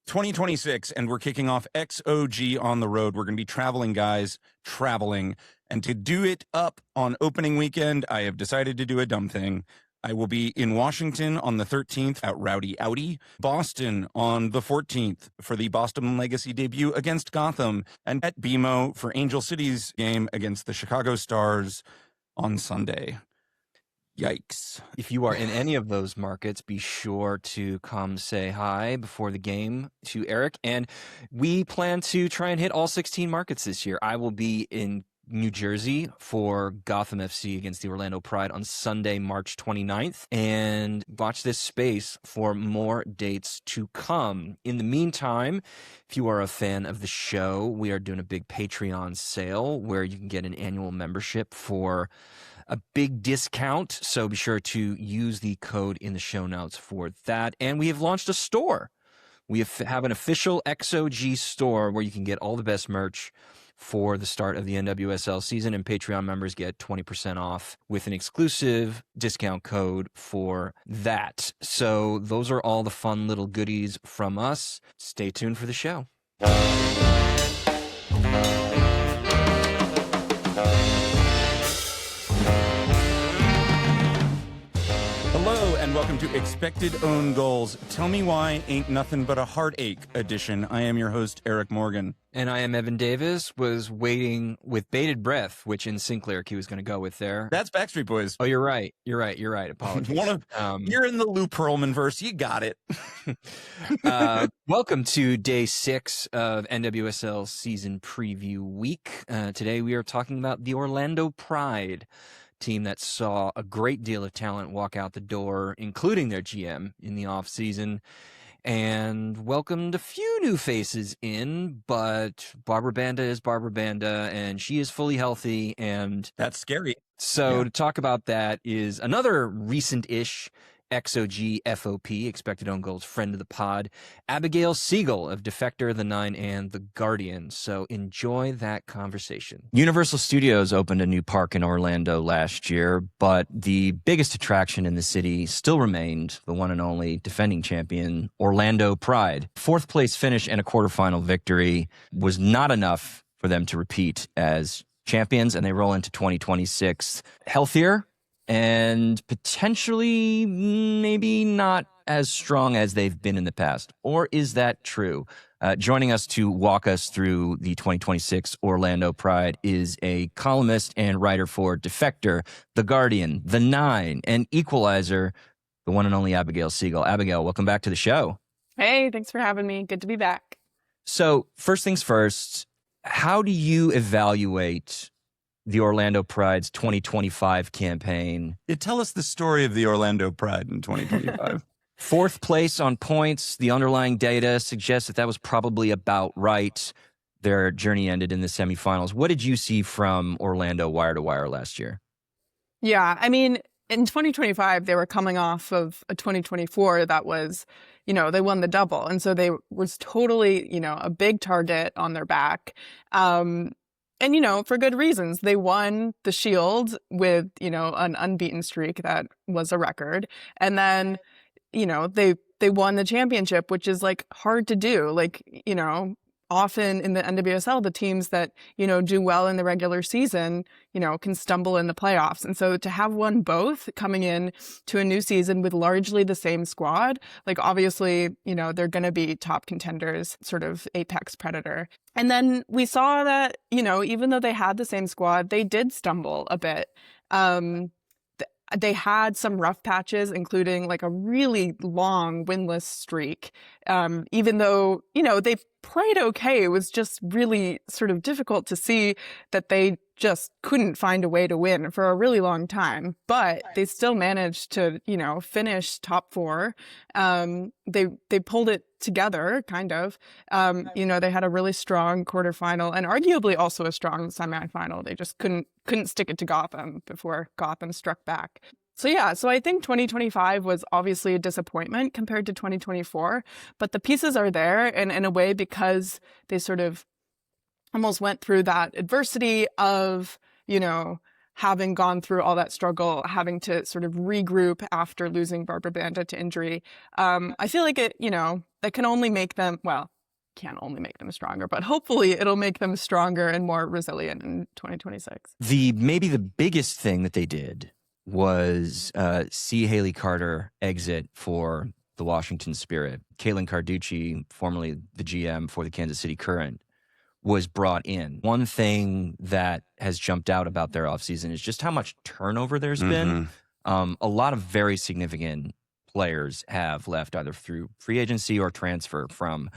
2026, and we're kicking off XOG on the road. We're going to be traveling, guys, traveling. And to do it up on opening weekend, I have decided to do a dumb thing. I will be in Washington on the 13th at Rowdy Audi, Boston on the 14th for the Boston Legacy debut against Gotham, and at BMO for Angel City's game against the Chicago Stars on Sunday. Yikes. If you are in any of those markets, be sure to come say hi before the game to Eric. And we plan to try and hit all 16 markets this year. I will be in New Jersey for Gotham FC against the Orlando Pride on Sunday, March 29th. And watch this space for more dates to come. In the meantime, if you are a fan of the show, we are doing a big Patreon sale where you can get an annual membership for a big discount. So be sure to use the code in the show notes for that. And we have launched a store. We have an official XOG store where you can get all the best merch for the start of the NWSL season, and Patreon members get 20% off with an exclusive discount code for that. So those are all the fun little goodies from us. Stay tuned for the show. Hello and welcome to Expected Own Goals. Tell me why ain't nothing but a heartache edition. I am your host, Eric Morgan. And I am Evan Davis, was waiting with bated breath, which in Sinclair he was going to go with there. That's Backstreet Boys. Oh, you're right. Apologies. You're in the Lou Pearlman verse. You got it. Welcome to day 6 of NWSL season preview week. Today we are talking about the Orlando Pride, team that saw a great deal of talent walk out the door, including their GM in the offseason, and welcomed a few new faces in, but Barbara Banda is Barbara Banda, and she is fully healthy, and that's scary. So to talk about that is another recent-ish XOG FOP, Expected Own Goals, friend of the pod, Abigail Segel of Defector, The Nine, and The Guardian. So enjoy that conversation. Universal Studios opened a new park in Orlando last year, but the biggest attraction in the city still remained the one and only defending champion, Orlando Pride. 4th place finish and a quarterfinal victory was not enough for them to repeat as champions, and they roll into 2026 healthier and potentially maybe not as strong as they've been in the past. Or is that true? Joining us to walk us through the 2026 Orlando Pride is a columnist and writer for Defector, The Guardian, The Nine, and Equalizer, the one and only Abigail Segel. Abigail, welcome back to the show. Hey, thanks for having me. Good to be back. So first things first, how do you evaluate the Orlando Pride's 2025 campaign? Tell us the story of the Orlando Pride in 2025. 4th place on points. The underlying data suggests that was probably about right. Their journey ended in the semifinals. What did you see from Orlando wire to wire last year? Yeah, I mean, in 2025, they were coming off of a 2024 that was, they won the double. And so they was totally, a big target on their back. And, for good reasons. They won the Shield with, an unbeaten streak that was a record. And then, they won the championship, which is like hard to do. Like, often in the NWSL, the teams that, do well in the regular season, can stumble in the playoffs. And so to have won both coming in to a new season with largely the same squad, like obviously, they're going to be top contenders, sort of apex predator. And then we saw that, even though they had the same squad, they did stumble a bit. They had some rough patches, including like a really long winless streak. Even though, they played okay, it was just really sort of difficult to see that they just couldn't find a way to win for a really long time. But they still managed to, finish top 4. They pulled it together, kind of. They had a really strong quarterfinal and arguably also a strong semifinal. They just couldn't stick it to Gotham before Gotham struck back. So I think 2025 was obviously a disappointment compared to 2024, but the pieces are there, and in a way because they sort of almost went through that adversity of, having gone through all that struggle, having to sort of regroup after losing Barbara Banda to injury. I feel like that can only make them, well, can't only make them stronger, but hopefully it'll make them stronger and more resilient in 2026. Maybe the biggest thing that they did was see Haley Carter exit for the Washington Spirit. Caitlin Carducci, formerly the GM for the Kansas City Current, was brought in. One thing that has jumped out about their offseason is just how much turnover there's been. A lot of very significant players have left either through free agency or transfer, from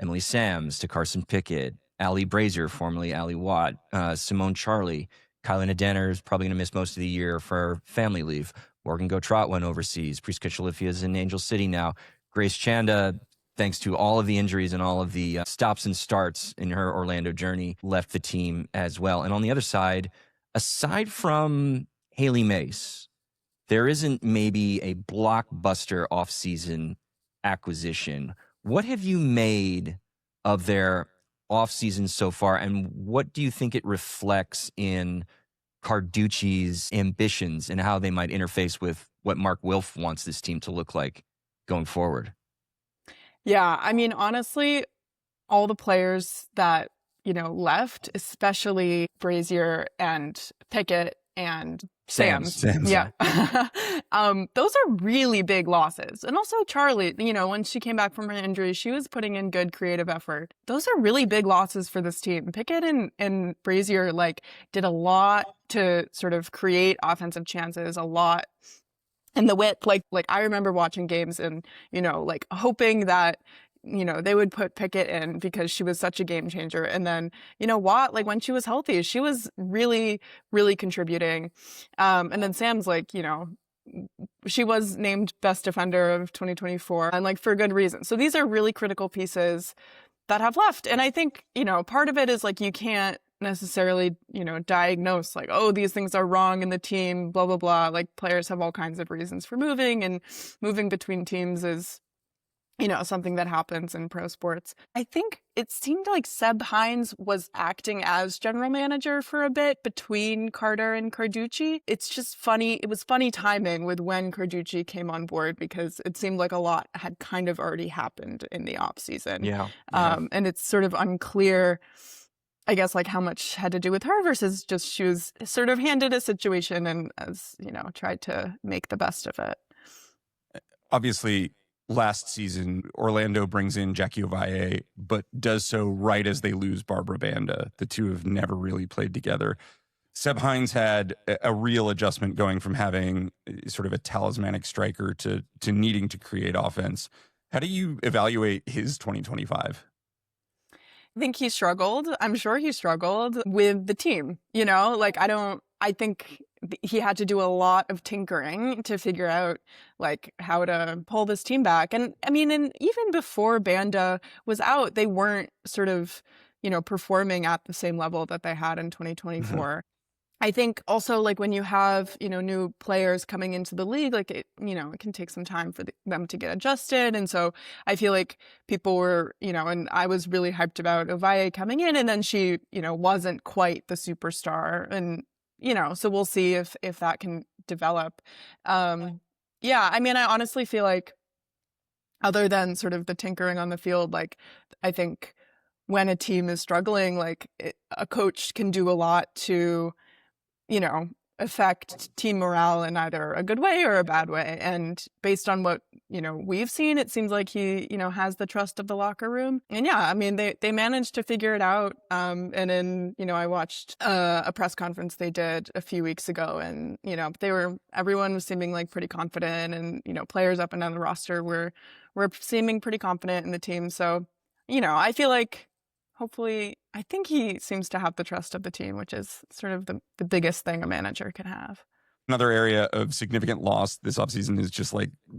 Emily Sams to Carson Pickett, Allie Brazier, formerly Allie Watt, Simone Charlie. Kylie Nadenner is probably going to miss most of the year for family leave. Morgan Gautrat went overseas. Priska Chalifia is in Angel City now. Grace Chanda, thanks to all of the injuries and all of the stops and starts in her Orlando journey, left the team as well. And on the other side, aside from Haley Mace, there isn't maybe a blockbuster offseason acquisition. What have you made of their offseason so far, and what do you think it reflects in Carducci's ambitions and how they might interface with what Mark Wilf wants this team to look like going forward? Yeah, I mean, honestly, all the players that, left, especially Brazier and Pickett and Sams. Yeah. Those are really big losses. And also Charlie, when she came back from her injury, she was putting in good creative effort. Those are really big losses for this team. Pickett and Brazier did a lot to sort of create offensive chances, a lot. And the width, I remember watching games and, hoping that, they would put Pickett in because she was such a game changer. And then, Watt, when she was healthy, she was really, really contributing. And then Sam's she was named best defender of 2024 and for good reason. So these are really critical pieces that have left. And I think, part of it is you can't necessarily, diagnose oh, these things are wrong in the team, blah, blah, blah. Players have all kinds of reasons for moving, and moving between teams is, something that happens in pro sports. I think it seemed like Seb Hines was acting as general manager for a bit between Carter and Carducci. It's just funny. It was funny timing with when Carducci came on board, because it seemed like a lot had kind of already happened in the off season. Yeah. And it's sort of unclear, I guess, how much had to do with her versus just she was sort of handed a situation and, as tried to make the best of it. Obviously, last season, Orlando brings in Jackie Ovalle, but does so right as they lose Barbara Banda. The two have never really played together. Seb Hines had a real adjustment going from having sort of a talismanic striker to needing to create offense. How do you evaluate his 2025? I think he struggled. I'm sure he struggled with the team. I think he had to do a lot of tinkering to figure out how to pull this team back. And I mean, and even before Banda was out, they weren't sort of, performing at the same level that they had in 2024. I think also when you have, new players coming into the league, it can take some time for them to get adjusted. And so I feel like people were, and I was really hyped about Ovalle coming in, and then she, wasn't quite the superstar. And, so we'll see if that can develop. Yeah, I mean, I honestly feel like other than sort of the tinkering on the field, I think when a team is struggling, a coach can do a lot to, affect team morale in either a good way or a bad way. And based on what, we've seen, it seems like he, has the trust of the locker room. And yeah, I mean, they managed to figure it out. And then, I watched a press conference they did a few weeks ago, and, everyone was seeming pretty confident, and, players up and down the roster were seeming pretty confident in the team. So, I feel like hopefully, I think he seems to have the trust of the team, which is sort of the biggest thing a manager can have. Another area of significant loss this offseason is just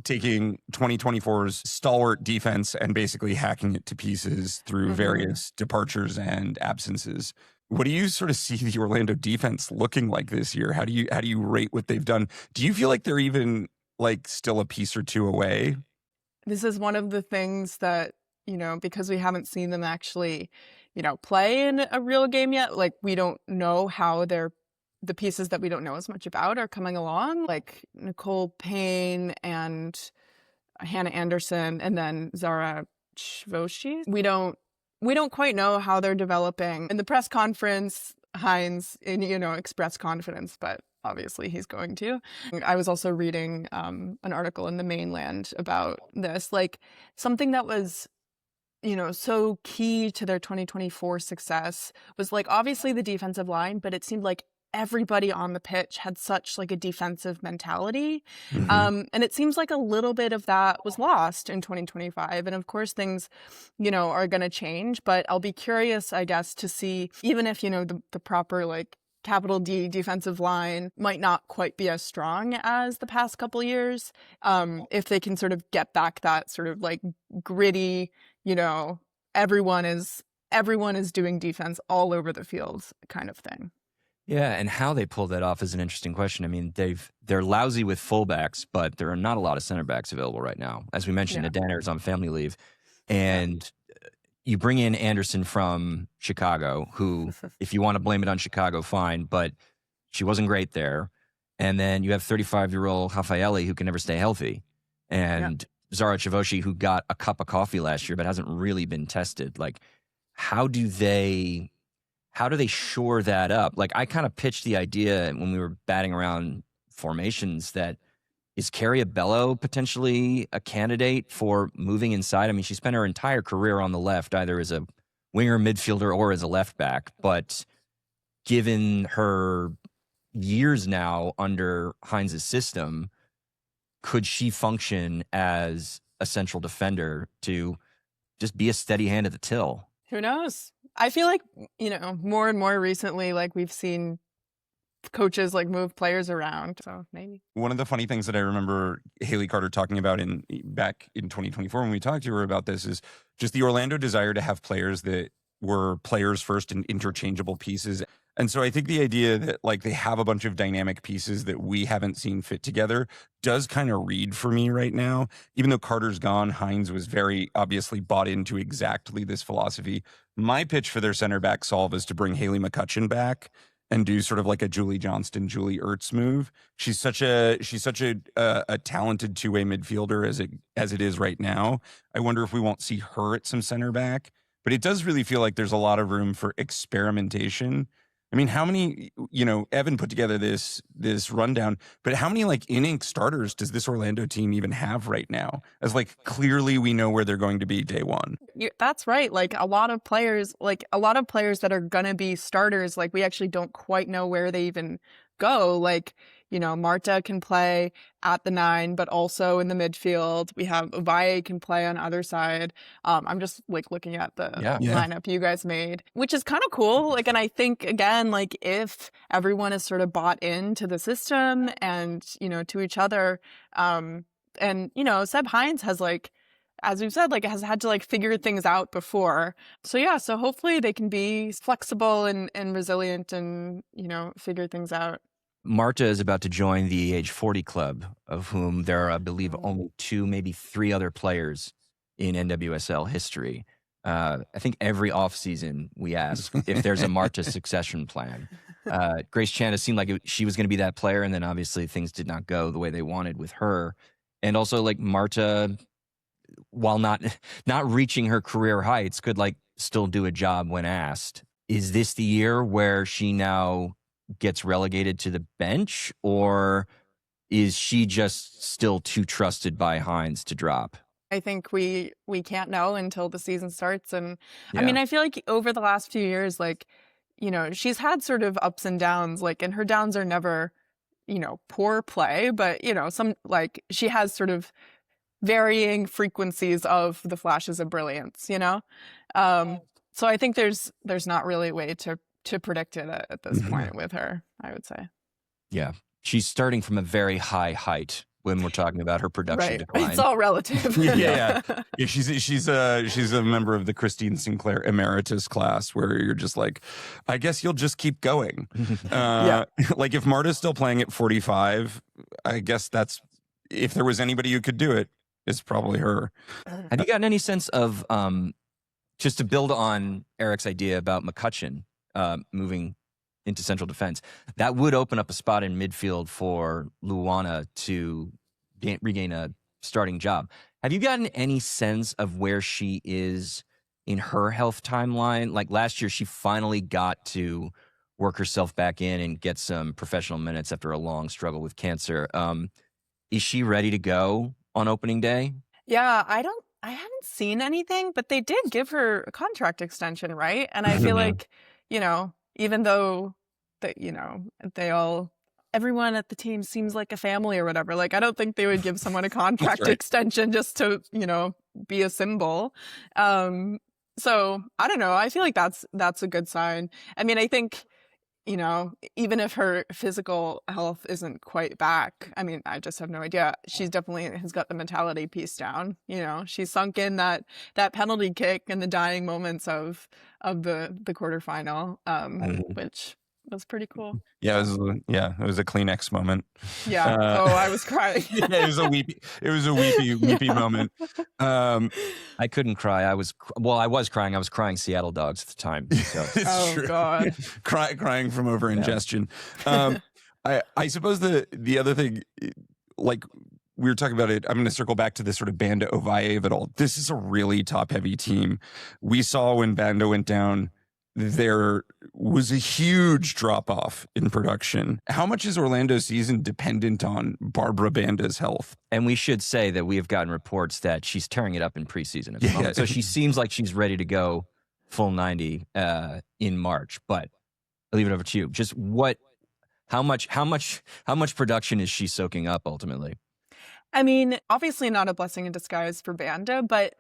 taking 2024's stalwart defense and basically hacking it to pieces through various departures and absences. What do you sort of see the Orlando defense looking like this year? How do you rate what they've done? Do you feel like they're even still a piece or two away? This is one of the things that, because we haven't seen them actually, play in a real game yet, we don't know how they're the pieces that we don't know as much about are coming along, like Nicole Payne and Hannah Anderson, and then Zara Chvoshi. We don't quite know how they're developing. In the press conference, Hines, expressed confidence, but obviously he's going to. I was also reading an article in the Mainland about this, like something that was, so key to their 2024 success was like obviously the defensive line, but it seemed like everybody on the pitch had such like a defensive mentality. Mhm. And it seems like a little bit of that was lost in 2025. And of course things, are going to change, but I'll be curious, I guess, to see, even if, the proper like capital D defensive line might not quite be as strong as the past couple years. If they can sort of get back that sort of like gritty, everyone is doing defense all over the field kind of thing. Yeah, and how they pull that off is an interesting question. I mean, they're lousy with fullbacks, but there are not a lot of center backs available right now. As we mentioned, Adana is on family leave, and you bring in Anderson from Chicago, who, if you want to blame it on Chicago, fine, but she wasn't great there. And then you have 35-year-old Rafaeli, who can never stay healthy, and Zara Chavoshi, who got a cup of coffee last year but hasn't really been tested. Like, how do they shore that up? Like, I kind of pitched the idea when we were batting around formations that, is Carrie Abello potentially a candidate for moving inside? I mean, she spent her entire career on the left, either as a winger, midfielder, or as a left back. But given her years now under Hines' system, could she function as a central defender to just be a steady hand at the till? Who knows? I feel like, more and more recently, like we've seen coaches like move players around. So maybe. One of the funny things that I remember Haley Carter talking about back in 2024 when we talked to her about this is just the Orlando desire to have players that were players first and interchangeable pieces. And so I think the idea that like they have a bunch of dynamic pieces that we haven't seen fit together does kind of read for me right now. Even though Carter's gone, Hines was very obviously bought into exactly this philosophy. My pitch for their center back solve is to bring Haley McCutcheon back and do sort of like a Julie Johnston, Julie Ertz move. She's such a talented two-way midfielder as it is right now. I wonder if we won't see her at some center back, but it does really feel like there's a lot of room for experimentation. I mean, how many, Evan put together this rundown, but how many like in-ink starters does this Orlando team even have right now? As like clearly we know where they're going to be day one. That's right. Like a lot of players that are going to be starters, like we actually don't quite know where they even go. Like, Marta can play at the 9, but also in the midfield. We have Ovaye can play on either side. I'm just like looking at the lineup you guys made, which is kind of cool. Like, and I think again, like if everyone is sort of bought into the system and, to each other, and, Seb Hines has like, as we've said, like has had to like figure things out before. So hopefully they can be flexible and resilient and, figure things out. Marta is about to join the age 40 club, of whom there are, I believe, only 2, maybe 3 other players in NWSL history. I think every offseason we ask if there's a Marta succession plan. Grace Chan, it seemed like she was going to be that player, and then obviously things did not go the way they wanted with her. And also, like, Marta, while not reaching her career heights, could like still do a job when asked. Is this the year where she now gets relegated to the bench, or is she just still too trusted by Hines to drop? I think we can't know until the season starts. And I mean, I feel like over the last few years, like, she's had sort of ups and downs, like, and her downs are never, poor play, but, some like she has sort of varying frequencies of the flashes of brilliance, So I think there's not really a way to predict it at this point with her, I would say. Yeah. She's starting from a very high height when we're talking about her production decline. It's all relative. Yeah. She's a member of the Christine Sinclair emeritus class where you're just like, I guess you'll just keep going. Like if Marta's still playing at 45, I guess that's, if there was anybody who could do it, it's probably her. Have you gotten any sense of, just to build on Eric's idea about McCutcheon moving into central defense. That would open up a spot in midfield for Luana to regain a starting job. Have you gotten any sense of where she is in her health timeline? Like last year, she finally got to work herself back in and get some professional minutes after a long struggle with cancer. Is she ready to go on opening day? Yeah, I haven't seen anything, but they did give her a contract extension, right? And I feel like, even though that, everyone at the team seems like a family or whatever, like I don't think they would give someone a contract extension just to, be a symbol. So I don't know. I feel like that's a good sign. I mean, I think, even if her physical health isn't quite back, I mean, I just have no idea. She's definitely has got the mentality piece down. She's sunk in that penalty kick in the dying moments of the quarterfinal, which was pretty cool. Yeah, it was a Kleenex moment. Yeah. I was crying. Yeah, it was a weepy moment. I couldn't cry. I was crying. I was crying Seattle Dogs at the time. So. Oh true. God. Crying from over ingestion. I suppose the other thing, like we were talking about it, I'm going to circle back to this sort of Banda Ovalle of it all. This is a really top heavy team. We saw when Banda went down, there was a huge drop off in production. How much is Orlando's season dependent on Barbara Banda's health? And we should say that we have gotten reports that she's tearing it up in preseason at the moment. So she seems like she's ready to go full 90 in March. But I'll leave it over to you. Just how much production is she soaking up ultimately? I mean, obviously not a blessing in disguise for Banda, but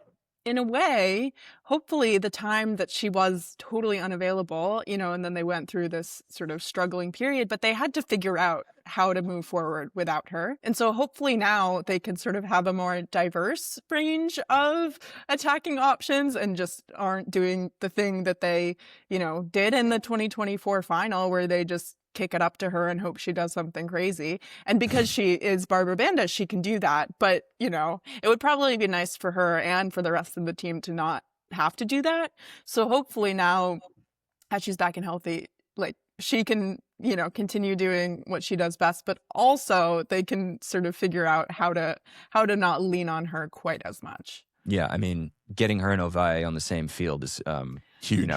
in a way, hopefully the time that she was totally unavailable, and then they went through this sort of struggling period, but they had to figure out how to move forward without her. And so hopefully now they can sort of have a more diverse range of attacking options and just aren't doing the thing that they, did in the 2024 final where they just kick it up to her and hope she does something crazy. And because she is Barbara Banda, she can do that. But, it would probably be nice for her and for the rest of the team to not have to do that. So hopefully now, as she's back and healthy, like she can, continue doing what she does best, but also they can sort of figure out how to not lean on her quite as much. Yeah, I mean, getting her and Ovalle on the same field is huge.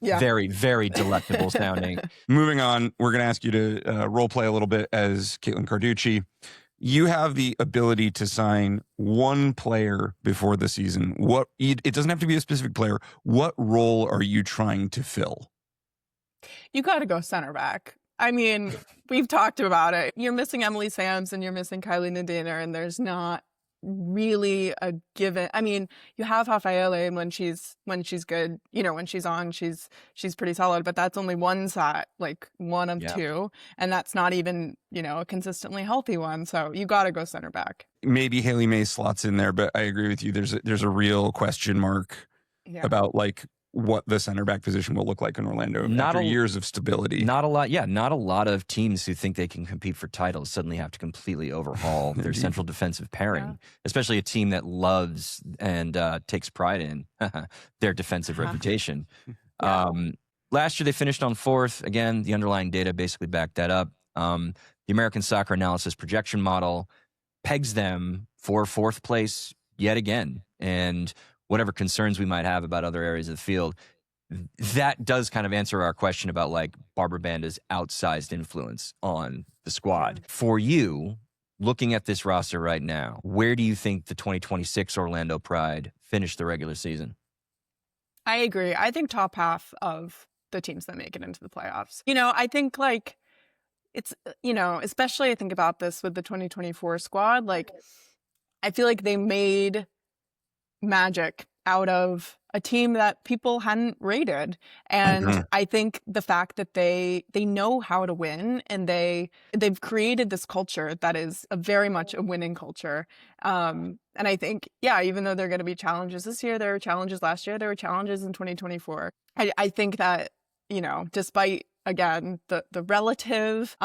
Yeah. Very, very delectable sounding. Moving on, we're going to ask you to role play a little bit as Caitlin Carducci. You have the ability to sign one player before the season. It doesn't have to be a specific player. What role are you trying to fill? You got to go center back. I mean, we've talked about it. You're missing Emily Sams and you're missing Kylie Nadiner, and there's not really a given. I mean, you have Rafaele, and when she's good, when she's on, she's pretty solid, but that's only one side, like one of two, and that's not even, a consistently healthy one. So you got to go center back. Maybe Haley May slots in there, but I agree with you. There's a real question mark about like what the center back position will look like in Orlando after years of stability. Not a lot of teams who think they can compete for titles suddenly have to completely overhaul their central defensive pairing, especially a team that loves and takes pride in their defensive reputation. Last year they finished on 4th. Again, the underlying data basically backed that up. The American Soccer Analysis projection model pegs them for 4th place yet again. And whatever concerns we might have about other areas of the field, that does kind of answer our question about like Barbara Banda's outsized influence on the squad. For you, looking at this roster right now, where do you think the 2026 Orlando Pride finished the regular season? I agree. I think top half of the teams that make it into the playoffs. I think like it's, especially I think about this with the 2024 squad, like I feel like they made magic out of a team that people hadn't rated. And I think the fact that they know how to win, and they've created this culture that is very much a winning culture. And I think, even though there are going to be challenges this year, there were challenges last year, there were challenges in 2024. I think that, despite again the relative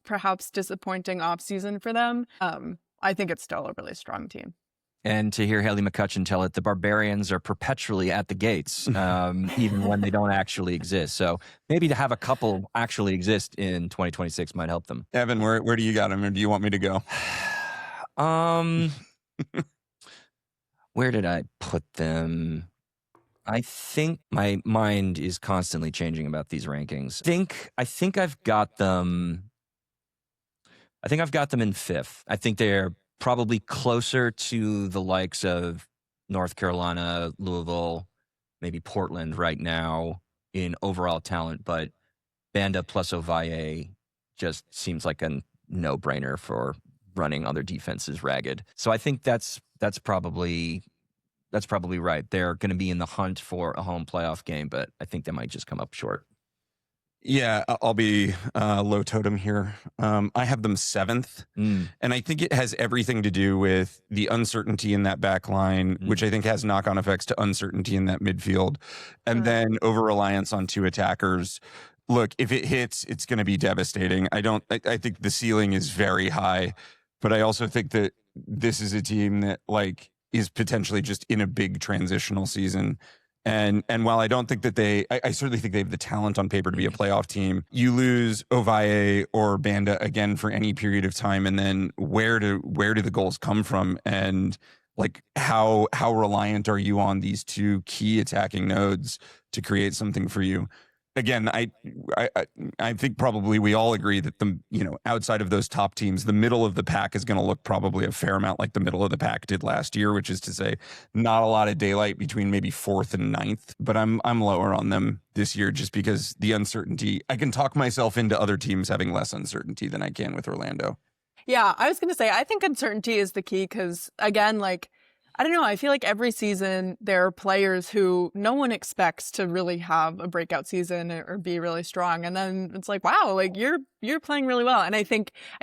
perhaps disappointing off season for them, I think it's still a really strong team. And to hear Haley McCutcheon tell it, the barbarians are perpetually at the gates, even when they don't actually exist. So maybe to have a couple actually exist in 2026 might help them. Evan, where do you got them, or do you want me to go? Where did I put them? I think my mind is constantly changing about these rankings. I think I've got them. I think I've got them in 5th. I think they're probably closer to the likes of North Carolina, Louisville, maybe Portland right now in overall talent, but Banda plus Ovalle just seems like a no-brainer for running other defenses ragged. So I think that's probably right. They're going to be in the hunt for a home playoff game, but I think they might just come up short. Yeah, I'll be low totem here. I have them 7th, and I think it has everything to do with the uncertainty in that back line, which I think has knock-on effects to uncertainty in that midfield, and then over-reliance on 2 attackers. Look, if it hits, it's going to be devastating. I think the ceiling is very high, but I also think that this is a team that is potentially just in a big transitional season. And while I don't think that I certainly think they have the talent on paper to be a playoff team. You lose Ovalle or Banda again for any period of time, and then where do the goals come from? And how reliant are you on these 2 key attacking nodes to create something for you? Again, I think probably we all agree that outside of those top teams, the middle of the pack is going to look probably a fair amount like the middle of the pack did last year, which is to say not a lot of daylight between maybe 4th and 9th. But I'm lower on them this year just because the uncertainty. I can talk myself into other teams having less uncertainty than I can with Orlando. Yeah, I was going to say, I think uncertainty is the key because, again, I don't know. I feel like every season there are players who no one expects to really have a breakout season or be really strong. And then it's like, wow, you're playing really well. And I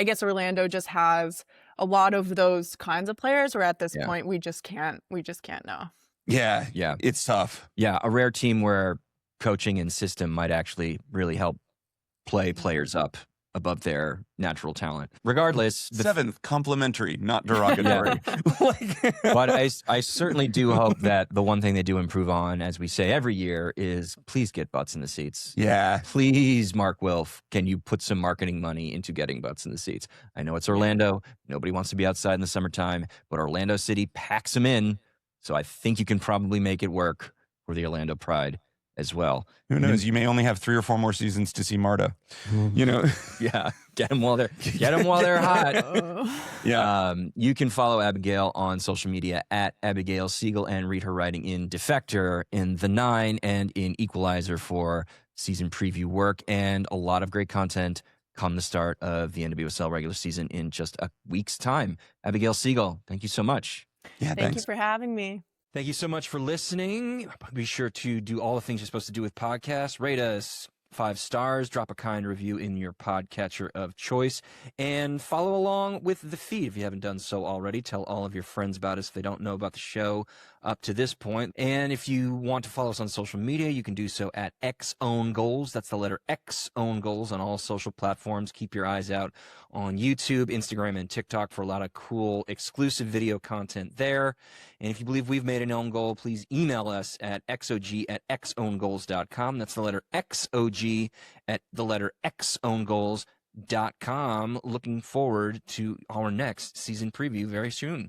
guess Orlando just has a lot of those kinds of players where at this point we just can't know. Yeah. It's tough. Yeah. A rare team where coaching and system might actually really help play players up above their natural talent. Regardless, 7th, complimentary, not derogatory. But I certainly do hope that the one thing they do improve on, as we say every year, is please get butts in the seats. Yeah. Please, Mark Wilf, can you put some marketing money into getting butts in the seats? I know it's Orlando. Nobody wants to be outside in the summertime, but Orlando City packs them in. So I think you can probably make it work for the Orlando Pride as well. Who knows? You may only have 3 or 4 more seasons to see Marta. Yeah, get them while they're hot. Yeah. You can follow Abigail on social media at Abigail Segel and read her writing in Defector, in The 9, and in Equalizer for season preview work, and a lot of great content come the start of the NWSL regular season in just a week's time. Abigail Segel, thank you so much. Yeah, Thank you for having me. Thank you so much for listening. Be sure to do all the things you're supposed to do with podcasts. Rate us 5 stars, drop a kind review in your podcatcher of choice, and follow along with the feed if you haven't done so already. Tell all of your friends about us if they don't know about the show up to this point. And if you want to follow us on social media, you can do so at XOwnGoals. That's the letter X Own Goals on all social platforms. Keep your eyes out on YouTube, Instagram, and TikTok for a lot of cool exclusive video content there. And if you believe we've made an own goal, please email us at xog@xowngoals.com. That's the letter XOG at the letter XOwnGoals.com. Looking forward to our next season preview very soon.